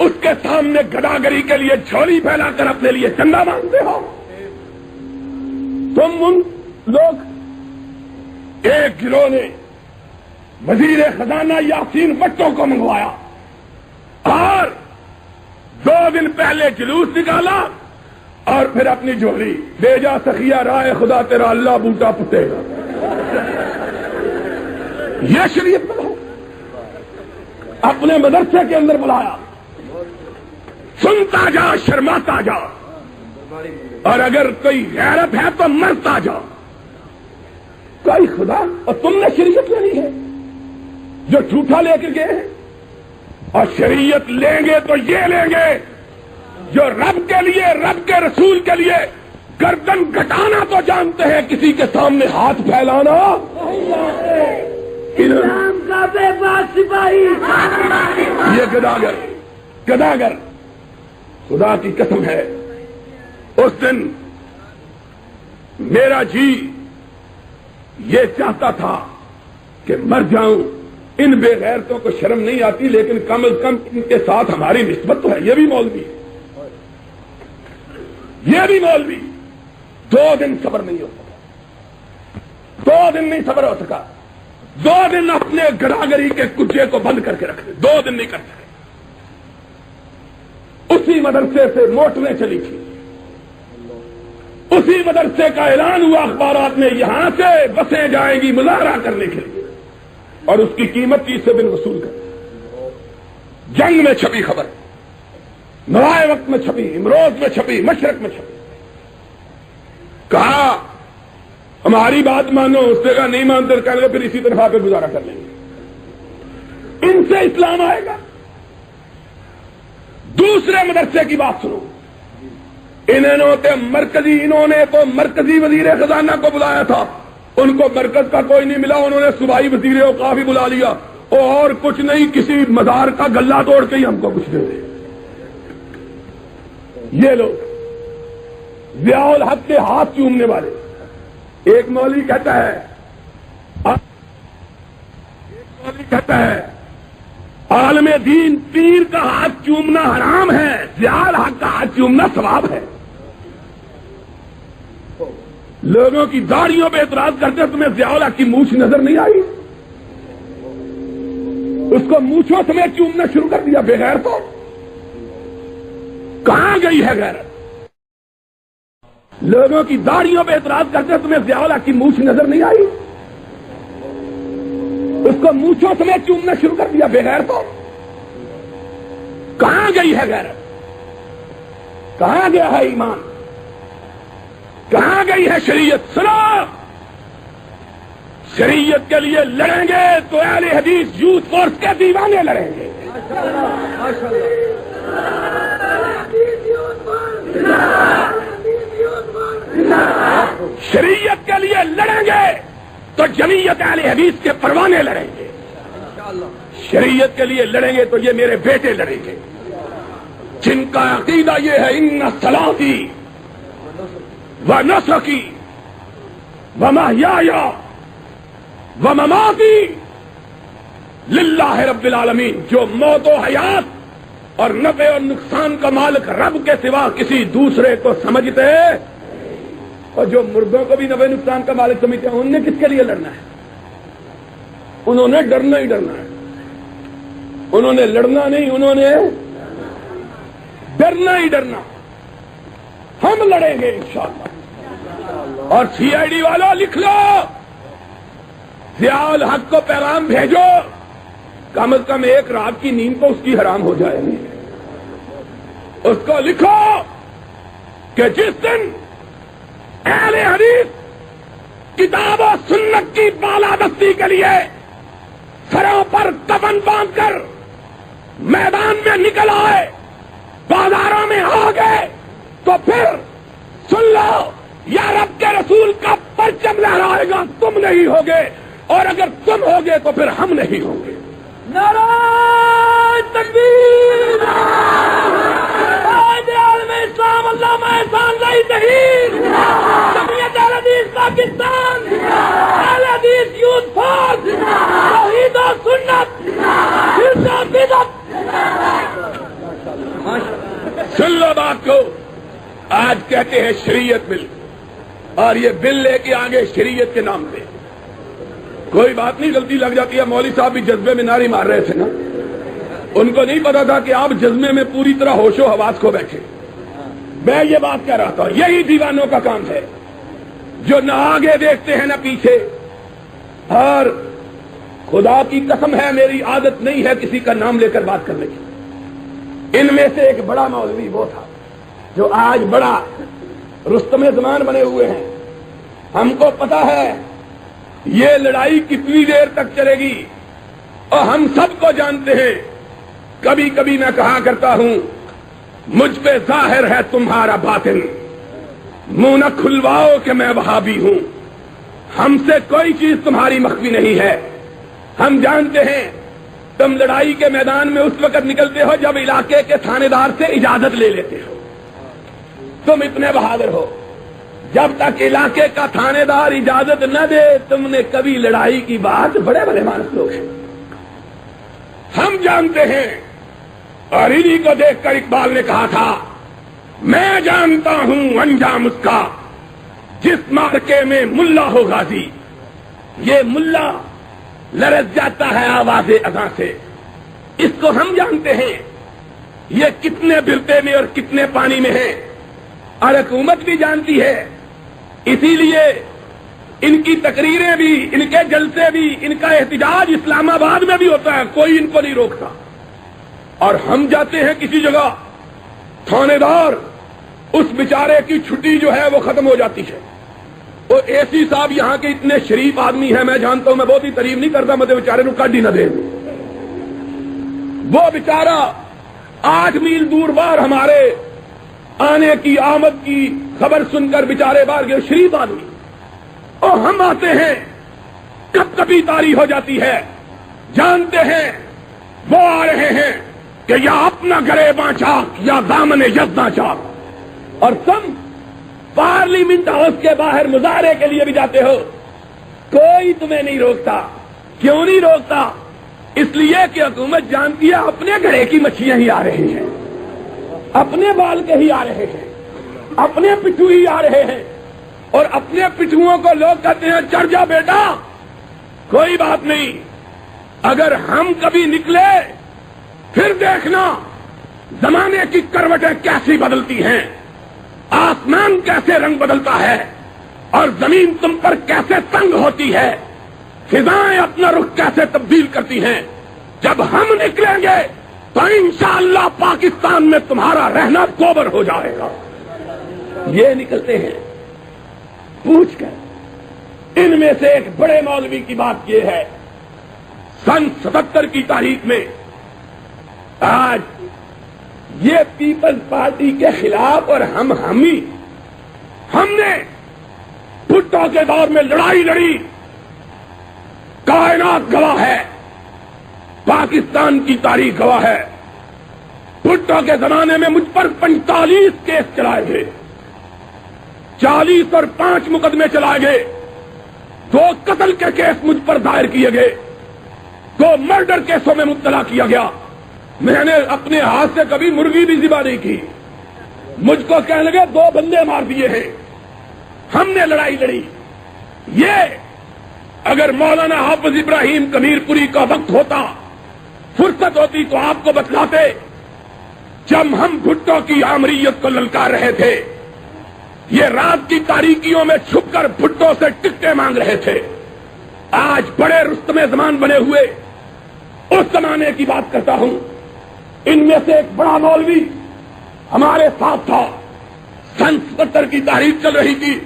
اس کے سامنے گداگری کے لیے جھولی پھیلا کر اپنے لیے چندہ مانگتے ہو۔ تم ان لوگ، ایک گروہ نے وزیر خزانہ یاسین بٹو کو منگوایا اور 2 دن پہلے جلوس نکالا اور پھر اپنی جوہری لے جا سخیا رائے خدا تیرا اللہ بوٹا پٹے گا۔ یہ شریعت بناؤ، اپنے مدرسے کے اندر بلایا، سنتا جا شرماتا جا، اور اگر کوئی غیرت ہے تو مرتا جا۔ کوئی خدا، اور تم نے شریعت لینی ہے جو جھوٹا لے کر گئے ہیں، اور شریعت لیں گے تو یہ لیں گے جو رب کے لیے، رب کے رسول کے لیے گردن گھٹانا تو جانتے ہیں، کسی کے سامنے ہاتھ پھیلانا اسلام کا بے باک سپاہی، یہ گداگر خدا کی قسم ہے اس دن میرا جی یہ چاہتا تھا کہ مر جاؤں، ان بے غیرتوں کو شرم نہیں آتی، لیکن کم از کم ان کے ساتھ ہماری نسبت تو ہے۔ یہ بھی مولوی، یہ بھی مولوی 2 دن صبر نہیں ہو سکا، 2 دن نہیں صبر ہو سکا، 2 دن اپنے گڑاگری کے کچے کو بند کر کے رکھے، 2 دن نہیں کر سکے۔ اسی مدرسے سے موٹریں چلی تھی، اسی مدرسے کا اعلان ہوا اخبارات میں، یہاں سے بسیں جائیں گی مظاہرہ کرنے کے لیے، اور اس کی قیمت 30 دن وصول کر۔ جنگ میں چھپی خبر، نوائے وقت میں چھپی، امروز میں چھپی، مشرق میں چھپی۔ کہا ہماری بات مانو، اس نے کہا نہیں مانتے، کہنے لگے پھر اسی تنخواہ پہ گزارا کر لیں گے، ان سے اسلام آئے گا۔ دوسرے مدرسے کی بات سنو، انہوں نے تو مرکزی وزیر خزانہ کو بلایا تھا، ان کو مرکز کا کوئی نہیں ملا، انہوں نے صوبائی وزیر اوقاف ہی بلا لیا، اور کچھ نہیں، کسی مزار کا گلہ توڑ کے ہی ہم کو کچھ دے دے۔ یہ لوگ ضیاء الحق کے ہاتھ چومنے والے، ایک مولوی کہتا ہے عالم دین پیر کا ہاتھ چومنا حرام ہے، ضیاء الحق کا ہاتھ چومنا ثواب ہے۔ لوگوں کی داڑھیوں پہ اعتراض کرتے، تمہیں ضیاء الحق کی مونچھ نظر نہیں آئی؟ اس کو مونچھوں سمیت چومنا شروع کر دیا، بے غیرتوں، کہاں گئی ہے غیرت؟ لوگوں کی داڑھیوں پہ اعتراض کرتے، تمہیں ضیاء الحق کی مونچھ نظر نہیں آئی؟ اس کو مونچھوں سمیت چومنا شروع کر دیا، بے غیرتوں، کہاں گئی ہے غیرت؟ کہاں گیا ہے ایمان؟ کہاں گئی ہے شریعت؟ سنو، شریعت کے لیے لڑیں گے تو اہل حدیث یوتھ فورس کے دیوانے لڑیں گے۔ شریعت کے لیے لڑیں گے تو جمعیت اہل حدیث کے پروانے لڑیں گے۔ شریعت کے لیے لڑیں گے تو یہ میرے بیٹے لڑیں گے، جن کا عقیدہ یہ ہے ان صلاتی و نسکی و محیای و مماتی للہ رب العالمین، جو موت و حیات اور نفع اور نقصان کا مالک رب کے سوا کسی دوسرے کو سمجھتے ہیں، اور جو مردوں کو بھی نفع نقصان کا مالک سمجھتے ہیں، انہوں نے کس کے لیے لڑنا ہے؟ انہوں نے ڈرنا ہی ڈرنا ہے، انہوں نے لڑنا نہیں، انہوں نے ڈرنا ہی ڈرنا۔ ہم لڑیں گے انشاءاللہ۔ اور سی آئی ڈی والوں لکھ لو، ضیاء الحق کو پیغام بھیجو، کم از کم ایک رات کی نیند تو اس کی حرام ہو جائے گی۔ اس کو لکھو کہ جس دن اہل حدیث کتاب و سنت کی بالادستی کے لیے سروں پر کفن باندھ کر میدان میں نکل آئے، بازاروں میں آ گئے، تو پھر سن لو، یا رب کے رسول کا پرچم لہرائے گا، تم نہیں ہوگے، اور اگر تم ہوگے تو پھر ہم نہیں ہوں گے۔ نعرہ تکبیر! قائد عالم اسلام علامہ احسان اللہ ظہیر، جمعیت اہل حدیث پاکستان، اہل حدیث یوتھ فورس، توحید و سنت، شرک و بدعت۔ سن لو بات کو، آج کہتے ہیں شریعت بل، اور یہ بل لے کے آگے شریعت کے نام پہ کوئی بات نہیں، غلطی لگ جاتی ہے۔ مولوی صاحب بھی جذبے میں نعرے مار رہے تھے نا، ان کو نہیں پتا تھا کہ آپ جذبے میں پوری طرح ہوش و حواس کھو بیٹھے۔ میں یہ بات کہہ رہا تھا، یہی دیوانوں کا کام ہے جو نہ آگے دیکھتے ہیں نہ پیچھے۔ اور خدا کی قسم ہے، میری عادت نہیں ہے کسی کا نام لے کر بات کرنے کی۔ ان میں سے ایک بڑا مولوی وہ تھا جو آج بڑا رستم زمان بنے ہوئے ہیں۔ ہم کو پتا ہے یہ لڑائی کتنی دیر تک چلے گی، اور ہم سب کو جانتے ہیں۔ کبھی کبھی میں کہا کرتا ہوں، مجھ پہ ظاہر ہے تمہارا باطن، منہ نہ کھلواؤ کہ میں وہابی ہوں۔ ہم سے کوئی چیز تمہاری مخفی نہیں ہے۔ ہم جانتے ہیں تم لڑائی کے میدان میں اس وقت نکلتے ہو جب علاقے کے تھانے دار سے اجازت لے لیتے ہو. تم اتنے بہادر ہو. جب تک علاقے کا تھانے دار اجازت نہ دے تم نے کبھی لڑائی کی بات بڑے بڑے مانس لوگ ہیں. ہم جانتے ہیں اور انہی کو دیکھ کر اقبال نے کہا تھا میں جانتا ہوں انجام اس کا جس مارکے میں ملا ہو غازی. یہ ملا لرز جاتا ہے آواز اذان سے. اس کو ہم جانتے ہیں یہ کتنے برتے میں اور کتنے پانی میں ہے اور حکومت بھی جانتی ہے. اسی لیے ان کی تقریریں بھی ان کے جلسے بھی ان کا احتجاج اسلام آباد میں بھی ہوتا ہے. کوئی ان کو نہیں روکتا. اور ہم جاتے ہیں کسی جگہ تھانے دار اس بیچارے کی چھٹی جو ہے وہ ختم ہو جاتی ہے. وہ اے سی صاحب یہاں کے اتنے شریف آدمی ہیں میں جانتا ہوں میں بہت ہی تعریف نہیں کرتا مجھے بیچارے نو کڈ ہی نہ دے. وہ بیچارہ 8 میل دور بار ہمارے آنے کی آمد کی خبر سن کر بیچارے باہر گئے شریف آدمی. اور ہم آتے ہیں کب کبھی تاری ہو جاتی ہے. جانتے ہیں وہ آ رہے ہیں کہ یا اپنا گرے چاک یا دامن یزنا چاک. اور تم پارلیمنٹ ہاؤس کے باہر مظاہرے کے لیے بھی جاتے ہو. کوئی تمہیں نہیں روکتا. کیوں نہیں روکتا؟ اس لیے کہ حکومت جانتی ہے اپنے گھڑے کی مچھلیاں ہی آ رہی ہیں اپنے بال کے ہی آ رہے ہیں اپنے پٹھو ہی آ رہے ہیں. اور اپنے پٹھوؤں کو لوگ کہتے ہیں چڑھ جا بیٹا. کوئی بات نہیں. اگر ہم کبھی نکلے پھر دیکھنا زمانے کی کروٹیں کیسی بدلتی ہیں. آسمان کیسے رنگ بدلتا ہے اور زمین تم پر کیسے تنگ ہوتی ہے. فضائیں اپنا رخ کیسے تبدیل کرتی ہیں. جب ہم نکلیں گے تو انشاءاللہ پاکستان میں تمہارا رہنا گوبر ہو جائے گا. یہ نکلتے ہیں پوچھ کر. ان میں سے ایک بڑے مولوی کی بات یہ ہے سن 77 کی تاریخ میں آج یہ پیپلز پارٹی کے خلاف اور ہم نے بھٹو کے دور میں لڑائی لڑی. کائنات گواہ ہے پاکستان کی تاریخ گواہ ہے. بھٹو کے زمانے میں مجھ پر 45 کیس چلائے گئے 40 اور 5 مقدمے چلائے گئے. 2 قتل کے کیس مجھ پر دائر کیے گئے. 2 مرڈر کیسوں میں مبتلا کیا گیا. میں نے اپنے ہاتھ سے کبھی مرغی بھی ذبح نہیں کی. مجھ کو کہنے لگے 2 بندے مار دیے ہیں. ہم نے لڑائی لڑی. یہ اگر مولانا حافظ ابراہیم کمیر پوری کا وقت ہوتا فرصت ہوتی تو آپ کو بتلاتے. جب ہم بھٹو کی آمریت کو للکار رہے تھے یہ رات کی تاریکیوں میں چھپ کر بھٹو سے ٹکٹیں مانگ رہے تھے. آج بڑے رستم زمان بنے ہوئے اس زمانے کی بات کرتا ہوں. ان میں سے ایک بڑا مولوی ہمارے ساتھ تھا. سن 77 کی تاریخ چل رہی تھی.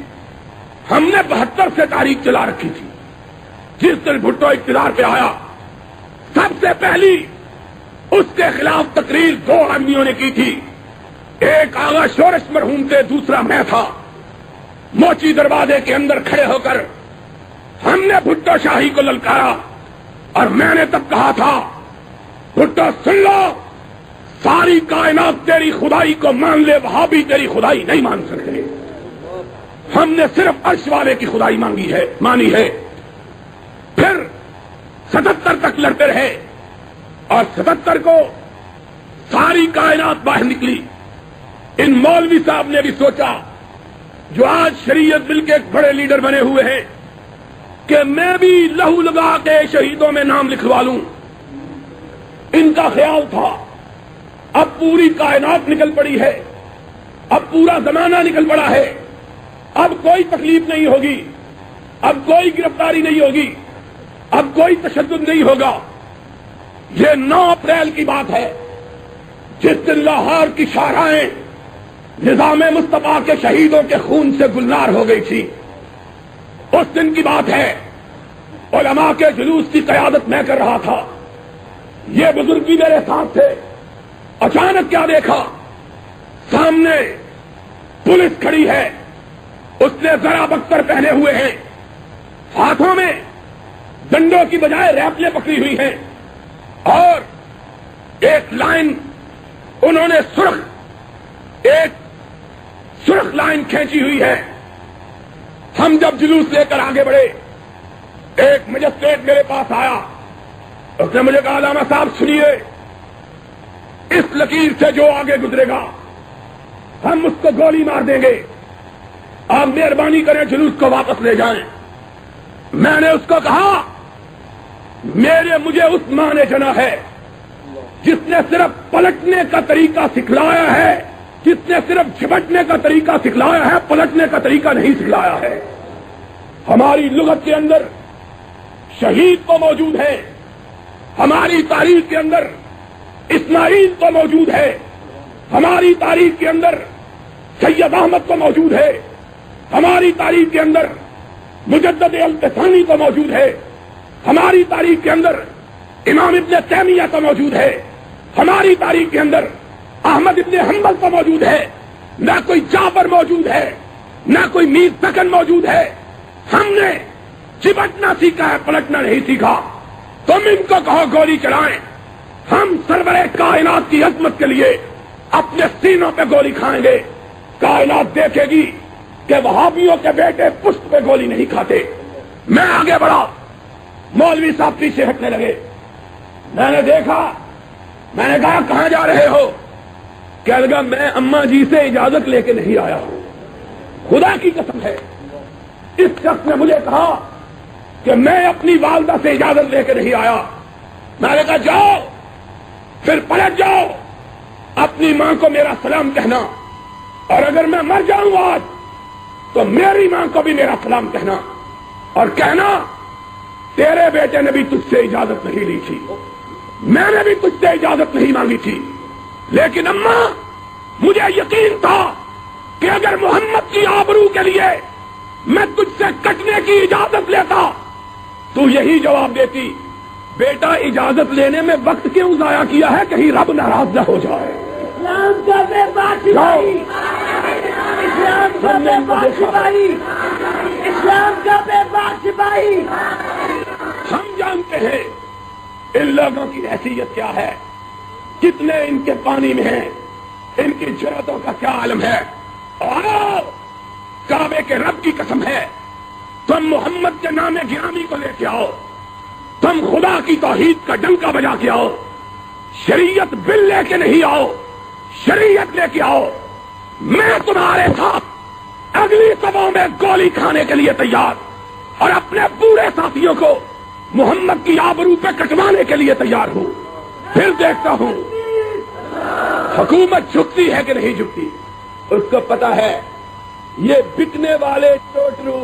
ہم نے 72 سے تاریخ چلا رکھی تھی. جس دن بھٹو اقتدار پہ آیا سب سے پہلی اس کے خلاف تقریر 2 آدمیوں نے کی تھی. ایک آغا شورش مرحوم تھے دوسرا میں تھا. موچی دروازے کے اندر کھڑے ہو کر ہم نے بھٹو شاہی کو للکارا اور میں نے تب کہا تھا بھٹو سن لو ساری کائنات تیری خدائی کو مان لے وہاں بھی تیری خدائی نہیں مان سکتے. ہم نے صرف عرش والے کی خدائی مانی ہے. پھر 77 تک لڑتے رہے اور 77 کو ساری کائنات باہر نکلی. ان مولوی صاحب نے بھی سوچا جو آج شریعت بل کے ایک بڑے لیڈر بنے ہوئے ہیں کہ میں بھی لہو لگا کے شہیدوں میں نام لکھوا لوں. ان کا خیال تھا اب پوری کائنات نکل پڑی ہے اب پورا زمانہ نکل پڑا ہے اب کوئی تکلیف نہیں ہوگی اب کوئی گرفتاری نہیں ہوگی اب کوئی تشدد نہیں ہوگا. یہ 9 اپریل کی بات ہے جس دن لاہور کی شاہراہیں نظام مصطفیٰ کے شہیدوں کے خون سے گلزار ہو گئی تھی. اس دن کی بات ہے. علماء کے جلوس کی قیادت میں کر رہا تھا. یہ بزرگ بھی میرے ساتھ تھے. اچانک کیا دیکھا سامنے پولیس کھڑی ہے. اس نے ذرا بختر پہنے ہوئے ہیں ہاتھوں میں ڈنڈوں کی بجائے ریپلیں پکڑی ہوئی ہیں. اور ایک لائن انہوں نے ایک سرخ لائن کھینچی ہوئی ہے. ہم جب جلوس لے کر آگے بڑھے، ایک مجسٹریٹ میرے پاس آیا، اس نے مجھے کہا علامہ صاحب سنیے، اس لکیر سے جو آگے گزرے گا ہم اس کو گولی مار دیں گے، آپ مہربانی کریں جلوس کو واپس لے جائیں. میں نے اس کو کہا مجھے اس ماں نے جنا ہے جس نے صرف پلٹنے کا طریقہ سکھلایا ہے، جس نے صرف جھپٹنے کا طریقہ سکھلایا ہے، پلٹنے کا طریقہ نہیں سکھلایا ہے. ہماری لغت کے اندر شہید تو موجود ہے، ہماری تاریخ کے اندر اسماعیل تو موجود ہے، ہماری تاریخ کے اندر سید احمد تو موجود ہے، ہماری تاریخ کے اندر مجدد التثانی تو موجود ہے، ہماری تاریخ کے اندر امام ابن تیمیہ تو موجود ہے، ہماری تاریخ کے اندر احمد ابن حنبل تو موجود ہے. نہ کوئی جعفر موجود ہے، نہ کوئی میر سکن موجود ہے. ہم نے چپٹنا سیکھا ہے، پلٹنا نہیں سیکھا. تم ان کو کہو گولی چلائیں، ہم سرور کائنات کی عظمت کے لیے اپنے سینوں پہ گولی کھائیں گے. کائنات دیکھے گی کہ وہابیوں کے بیٹے پشت پہ گولی نہیں کھاتے. میں آگے بڑھا، مولوی صاحب پیچھے ہٹنے لگے. میں نے دیکھا، میں نے کہا کہاں جا رہے ہو؟ کہنے لگا میں اماں جی سے اجازت لے کے نہیں آیا ہوں، خدا کی قسم ہے. اس شخص نے مجھے کہا کہ میں اپنی والدہ سے اجازت لے کے نہیں آیا. میں نے کہا جاؤ، پھر پلٹ جاؤ، اپنی ماں کو میرا سلام کہنا، اور اگر میں مر جاؤں آج تو میری ماں کو بھی میرا سلام کہنا، اور کہنا تیرے بیٹے نے بھی تجھ سے اجازت نہیں لی تھی، میں نے بھی تجھ سے اجازت نہیں مانگی تھی، لیکن اماں مجھے یقین تھا کہ اگر محمد کی آبرو کے لیے میں تجھ سے کٹنے کی اجازت لیتا تو یہی جواب دیتی، بیٹا اجازت لینے میں وقت کیوں ضائع کیا ہے، کہیں رب ناراض نہ ہو جائے. اسلام کا بے باک سپاہی، اسلام کا بے باک سپاہی، اسلام کا بے باک سپاہی. ہم جانتے ہیں ان لوگوں کی حیثیت کیا ہے، کتنے ان کے پانی میں ہیں، ان کی جرأتوں کا کیا عالم ہے. اور کعبے کے رب کی قسم ہے، تم محمد کے نام گرامی کو لے کے آؤ، تم خدا کی توحید کا ڈنکا بجا کے آؤ، شریعت بل لے کے نہیں آؤ، شریعت لے کے آؤ. میں تمہارے ساتھ اگلی صفوں میں گولی کھانے کے لیے تیار، اور اپنے پورے ساتھیوں کو محمد کی آبرو پہ کٹوانے کے لیے تیار ہوں. پھر دیکھتا ہوں حکومت جھکتی ہے کہ نہیں جھکتی. اس کو پتا ہے یہ بکنے والے ٹوٹرو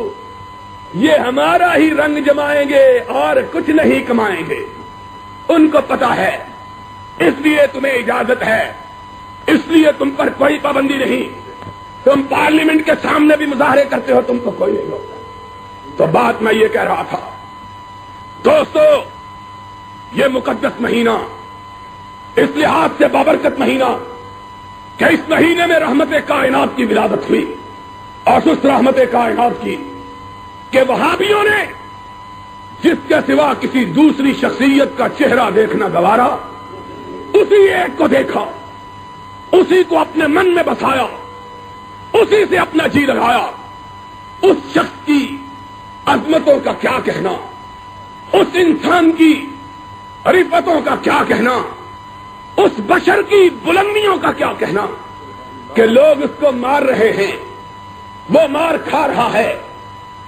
یہ ہمارا ہی رنگ جمائیں گے اور کچھ نہیں کمائیں گے. ان کو پتا ہے، اس لیے تمہیں اجازت ہے، اس لیے تم پر کوئی پابندی نہیں. تم پارلیمنٹ کے سامنے بھی مظاہرے کرتے ہو، تم کو کوئی نہیں ہوتا. تو بات میں یہ کہہ رہا تھا دوستو، یہ مقدس مہینہ اس لحاظ سے بابرکت مہینہ کہ اس مہینے میں رحمت کائنات کی ولادت ہوئی، اور اس رحمت کائنات کی کہ وہابیوں نے جس کے سوا کسی دوسری شخصیت کا چہرہ دیکھنا گوارا، اسی ایک کو دیکھا، اسی کو اپنے من میں بسایا، اسی سے اپنا جی لگایا. اس شخص کی عظمتوں کا کیا کہنا، اس انسان کی رفتوں کا کیا کہنا، اس بشر کی بلندیوں کا کیا کہنا کہ لوگ اس کو مار رہے ہیں، وہ مار کھا رہا ہے،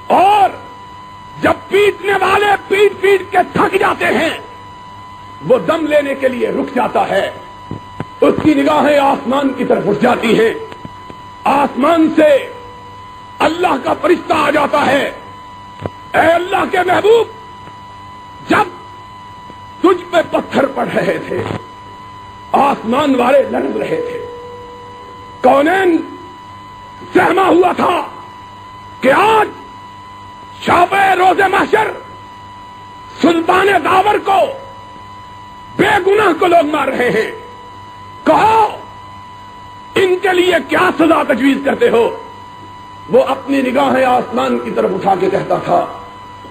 اور جب پیٹنے والے پیٹ پیٹ کے تھک جاتے ہیں وہ دم لینے کے لیے رک جاتا ہے. اس کی نگاہیں آسمان کی طرف اٹھ جاتی ہیں، آسمان سے اللہ کا فرشتہ آ جاتا ہے، اے اللہ کے محبوب جب تجھ پہ پتھر پڑ رہے تھے آسمان والے لرز رہے تھے، کونین سہما ہوا تھا کہ آج شب روز محشر سلطان داور کو، بے گناہ کو لوگ مار رہے ہیں، کہو ان کے لیے کیا سزا تجویز کرتے ہو. وہ اپنی نگاہیں آسمان کی طرف اٹھا کے کہتا تھا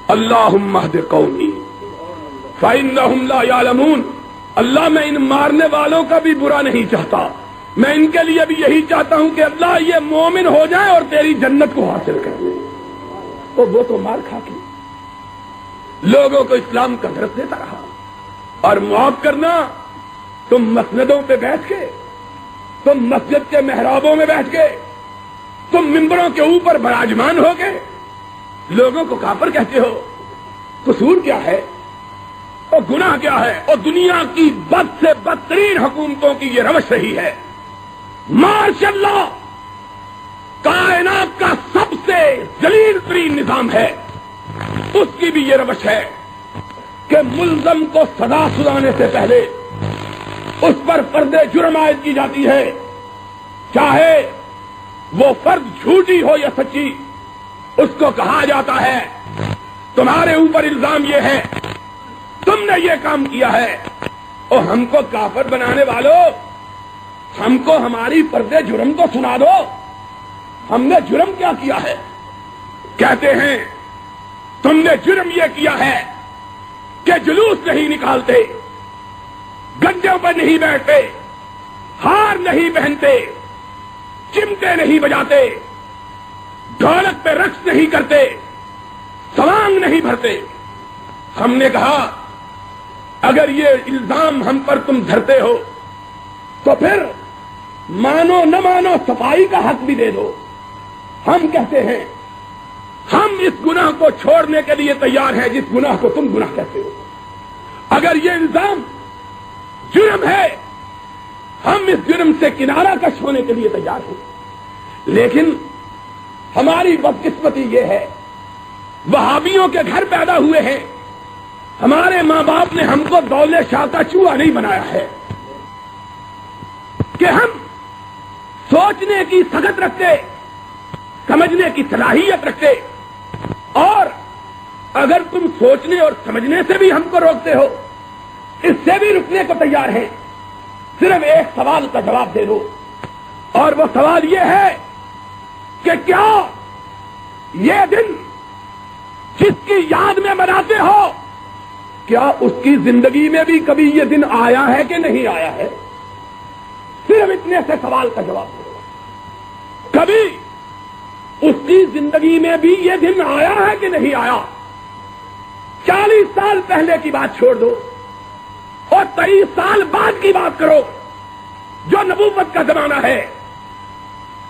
اللہم اہد قومی فإنہم لا یعلمون. اللہ میں ان مارنے والوں کا بھی برا نہیں چاہتا، میں ان کے لیے بھی یہی چاہتا ہوں کہ اللہ یہ مومن ہو جائے اور تیری جنت کو حاصل کر لے۔ تو وہ تو مار کھا کے لوگوں کو اسلام کا درس دیتا رہا، اور معاف کرنا، تم مسجدوں پہ بیٹھ کے، تم مسجد کے محرابوں میں بیٹھ کے، تم ممبروں کے اوپر براجمان ہو کے لوگوں کو کافر کہتے ہو۔ قصور کیا ہے اور گناہ کیا ہے؟ اور دنیا کی بد سے بدترین حکومتوں کی یہ روش رہی ہے۔ ماشاء اللہ کائنات کا سب سے ذلیل ترین نظام ہے، اس کی بھی یہ روش ہے کہ ملزم کو سزا سنانے سے پہلے اس پر فرد جرم عائد کی جاتی ہے، چاہے وہ فرد جھوٹی ہو یا سچی۔ اس کو کہا جاتا ہے تمہارے اوپر الزام یہ ہے، تم نے یہ کام کیا ہے، اور ہم کو کافر بنانے والوں، ہم کو ہماری فرد جرم تو سنا دو، ہم نے جرم کیا کیا ہے؟ کہتے ہیں تم نے جرم یہ کیا ہے کہ جلوس نہیں نکالتے، گدوں پر نہیں بیٹھتے، ہار نہیں پہنتے، چمٹے نہیں بجاتے، ڈھولک پہ رقص نہیں کرتے، سوانگ نہیں بھرتے۔ ہم نے کہا اگر یہ الزام ہم پر تم دھرتے ہو تو پھر مانو نہ مانو صفائی کا حق بھی دے دو۔ ہم کہتے ہیں ہم اس گناہ کو چھوڑنے کے لیے تیار ہیں جس گناہ کو تم گناہ کہتے ہو۔ اگر یہ الزام جرم ہے، ہم اس جرم سے کنارہ کش ہونے کے لیے تیار ہیں۔ لیکن ہماری بدقسمتی یہ ہے، وہابیوں کے گھر پیدا ہوئے ہیں، ہمارے ماں باپ نے ہم کو دولے شاہ کا چوہا نہیں بنایا ہے کہ ہم سوچنے کی سخت رکھتے، سمجھنے کی صلاحیت رکھتے، اور اگر تم سوچنے اور سمجھنے سے بھی ہم کو روکتے ہو، اس سے بھی رکنے کو تیار ہیں، صرف ایک سوال کا جواب دے دو، اور وہ سوال یہ ہے کہ کیا یہ دن جس کی یاد میں مناتے ہو، کیا اس کی زندگی میں بھی کبھی یہ دن آیا ہے کہ نہیں آیا ہے؟ صرف اتنے سے سوال کا جواب دے دو۔ کبھی اس کی زندگی میں بھی یہ دن آیا ہے کہ نہیں آیا؟ 40 سال پہلے کی بات چھوڑ دو اور 23 سال بعد کی بات کرو، جو نبوت کا زمانہ ہے۔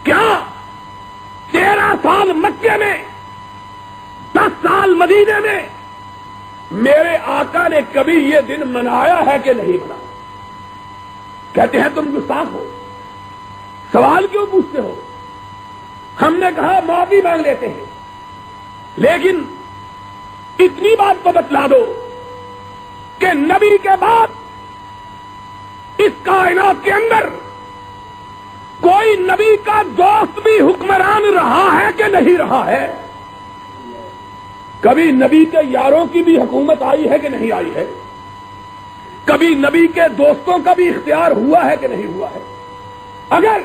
کیا 13 سال مکے میں، 10 سال مدینے میں میرے آقا نے کبھی یہ دن منایا ہے کہ نہیں منایا؟ کہتے ہیں تم گستاخ ہو، سوال کیوں پوچھتے ہو؟ ہم نے کہا معافی مانگ لیتے ہیں، لیکن اتنی بات تو بتلا دو کہ نبی کے بعد اس کائنات کے اندر کوئی نبی کا دوست بھی حکمران رہا ہے کہ نہیں رہا ہے؟ کبھی نبی کے یاروں کی بھی حکومت آئی ہے کہ نہیں آئی ہے؟ کبھی نبی کے دوستوں کا بھی اختیار ہوا ہے کہ نہیں ہوا ہے؟ اگر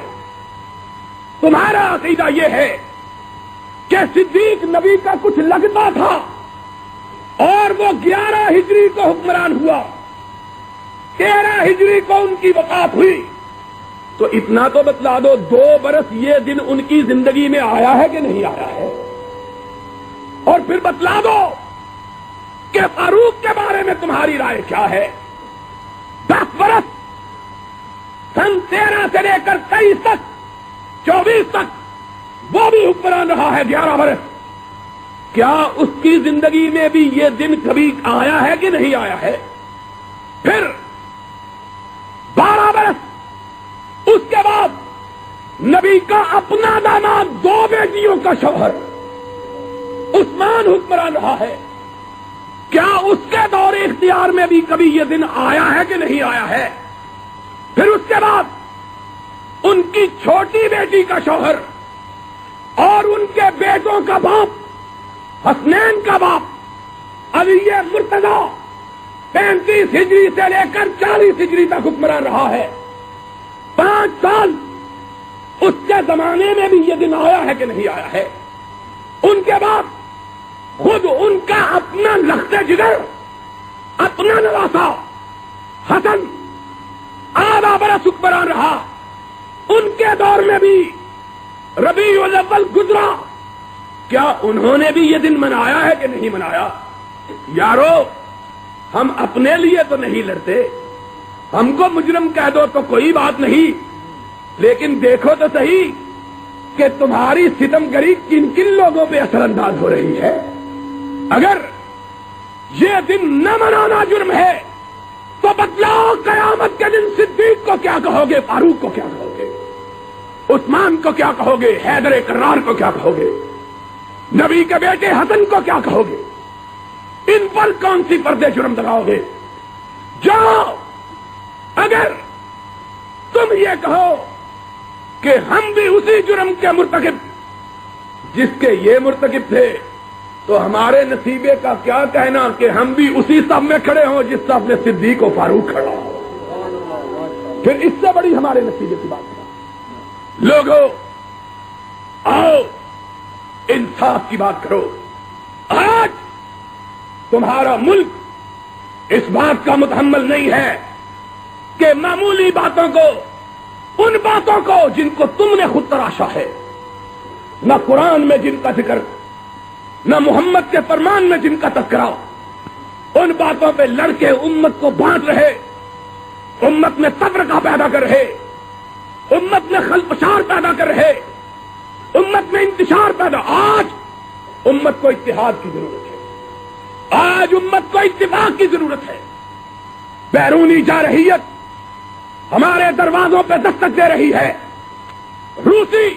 تمہارا عقیدہ یہ ہے کہ صدیق نبی کا کچھ لگتا تھا اور وہ 11 ہجری کو حکمران ہوا، 13 ہجری کو ان کی وفات ہوئی، تو اتنا تو بتلا دو 2 برس یہ دن ان کی زندگی میں آیا ہے کہ نہیں آیا ہے؟ اور پھر بتلا دو کہ فاروق کے بارے میں تمہاری رائے کیا ہے؟ 10 برس، سن 13 سے لے کر 23 تک، 24 تک وہ بھی حکمران رہا ہے 11 برس۔ کیا اس کی زندگی میں بھی یہ دن کبھی آیا ہے کہ نہیں آیا ہے؟ پھر 12 برس اس کے بعد نبی کا اپنا داماد، 2 بیٹیوں کا شوہر عثمان حکمران رہا ہے۔ کیا اس کے دور اختیار میں بھی کبھی یہ دن آیا ہے کہ نہیں آیا ہے؟ پھر اس کے بعد ان کی چھوٹی بیٹی کا شوہر اور ان کے بیٹوں کا باپ، حسنین کا باپ علی مرتضی 35 ہجری سے لے کر 40 ہجری تک حکمران رہا ہے۔ 5 سال اس کے زمانے میں بھی یہ دن آیا ہے کہ نہیں آیا ہے؟ ان کے بعد خود ان کا اپنا لخت جگر، اپنا نواسا حسن آدھا برس حکمران رہا، ان کے دور میں بھی ربیع الاول گزرا، کیا انہوں نے بھی یہ دن منایا ہے کہ نہیں منایا؟ یارو ہم اپنے لیے تو نہیں لڑتے، ہم کو مجرم کہہ دو تو کوئی بات نہیں، لیکن دیکھو تو صحیح کہ تمہاری ستم گری کن کن لوگوں پہ اثر انداز ہو رہی ہے۔ اگر یہ دن نہ منانا جرم ہے تو بتلاؤ قیامت کے دن صدیق کو کیا کہو گے، فاروق کو کیا کہو گے، عثمان کو کیا کہو گے، حیدر کرار کو کیا کہو گے، نبی کے بیٹے حسن کو کیا کہو گے؟ ان پر کون سی پردے جرم لگاؤ گے؟ جاؤ، اگر تم یہ کہو کہ ہم بھی اسی جرم کے مرتکب جس کے یہ مرتکب تھے، تو ہمارے نصیبے کا کیا کہنا کہ ہم بھی اسی صف میں کھڑے ہوں جس صف میں صدیق و فاروق کھڑا ہو؟ پھر اس سے بڑی ہمارے نصیبے کی بات کرو۔ لوگوں آؤ انصاف کی بات کرو۔ آج تمہارا ملک اس بات کا متحمل نہیں ہے کہ معمولی باتوں کو، ان باتوں کو جن کو تم نے خود تراشا ہے، نہ قرآن میں جن کا ذکر، نہ محمد کے فرمان میں جن کا تذکرہ، ان باتوں پہ لڑ کے امت کو بانٹ رہے، امت میں تفرقہ پیدا کر رہے، امت میں خلفشار پیدا کر رہے، امت میں انتشار پیدا۔ آج امت کو اتحاد کی ضرورت ہے، آج امت کو اتفاق کی ضرورت ہے۔ بیرونی جارحیت ہمارے دروازوں پہ دستک دے رہی ہے، روسی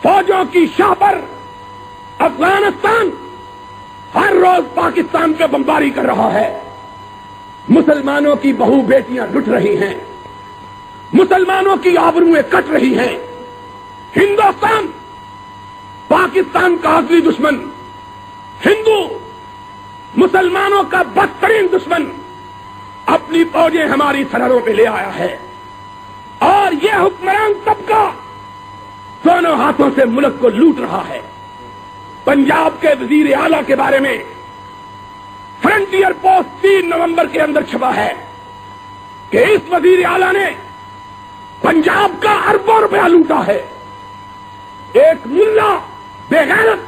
فوجوں کی شاہ پر افغانستان ہر روز پاکستان پہ بمباری کر رہا ہے، مسلمانوں کی بہو بیٹیاں لٹ رہی ہیں، مسلمانوں کی آبروئیں کٹ رہی ہیں۔ ہندوستان پاکستان کا اصلی دشمن، ہندو مسلمانوں کا بدترین دشمن، اپنی فوجیں ہماری سرحدوں پہ لے آیا ہے، اور یہ حکمران طبقہ دونوں ہاتھوں سے ملک کو لوٹ رہا ہے۔ پنجاب کے وزیر اعلیٰ کے بارے میں فرنٹیئر پوسٹ 3 نومبر کے اندر چھپا ہے کہ اس وزیر اعلیٰ نے پنجاب کا اربوں روپیہ لوٹا ہے۔ ایک ملا بے غیرت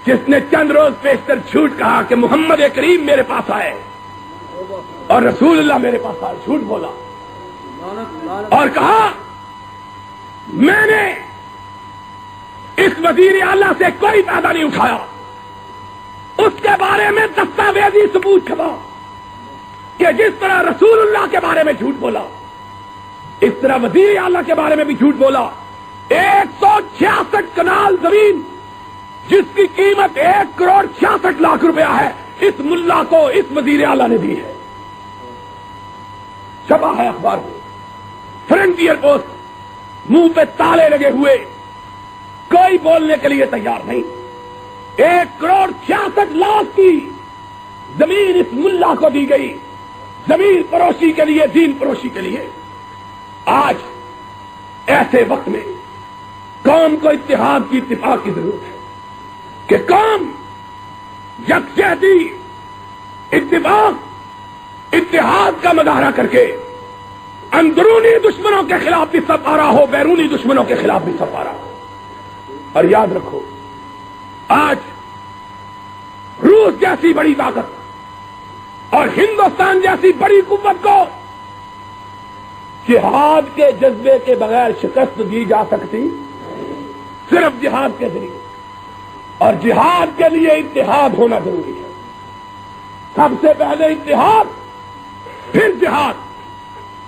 جس نے چند روز پیشتر جھوٹ کہا کہ محمد کریم میرے پاس آئے اور رسول اللہ میرے پاس آئے، جھوٹ بولا اور کہا میں نے اس وزیر اعلیٰ سے کوئی فائدہ نہیں اٹھایا، اس کے بارے میں دستاویزی ثبوت چھپا کہ جس طرح رسول اللہ کے بارے میں جھوٹ بولا، اس طرح وزیر اعلیٰ کے بارے میں بھی جھوٹ بولا۔ 166 کنال زمین جس کی قیمت 1,66,00,000 روپیہ ہے، اس ملا کو اس وزیر اعلیٰ نے دی ہے، چھپا ہے اخبار میں۔ فرنٹیئر پوسٹ منہ پہ تالے لگے ہوئے، کوئی بولنے کے لیے تیار نہیں۔ 1,66,00,000 کی زمین اس ملا کو دی گئی، زمین فروشی کے لیے، دین فروشی کے لیے۔ آج ایسے وقت میں قوم کو اتحاد کی، اتفاق کی ضرورت ہے کہ قوم یکجہتی، اتفاق، اتحاد کا مظاہرہ کر کے اندرونی دشمنوں کے خلاف بھی صف آرا ہو، بیرونی دشمنوں کے خلاف بھی صف آرا ہو۔ اور یاد رکھو، آج روس جیسی بڑی طاقت اور ہندوستان جیسی بڑی قوت کو جہاد کے جذبے کے بغیر شکست دی جا سکتی، صرف جہاد کے ذریعے، اور جہاد کے لیے اتحاد ہونا ضروری ہے۔ سب سے پہلے اتحاد، پھر جہاد۔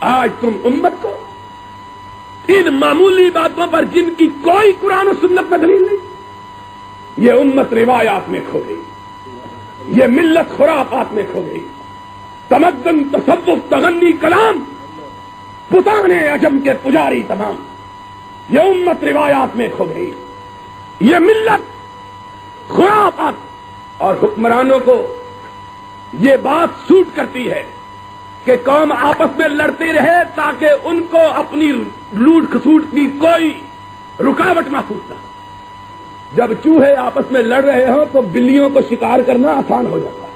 آج تم امت کو ان معمولی باتوں پر جن کی کوئی قرآن و سنت میں دلیل نہیں، یہ امت روایات میں کھو گئی، یہ ملت خرافات میں کھو گئی، تمدن، تصوف، تغنی، کلام، بتانے عجم کے پجاری تمام، یہ امت روایات میں کھو گئی، یہ ملت خرافات۔ اور حکمرانوں کو یہ بات سوٹ کرتی ہے کہ قوم آپس میں لڑتی رہے تاکہ ان کو اپنی لوٹ کھسوٹ کی کوئی رکاوٹ محسوس نہ ہو۔ جب چوہے آپس میں لڑ رہے ہوں تو بلیوں کو شکار کرنا آسان ہو جاتا ہے،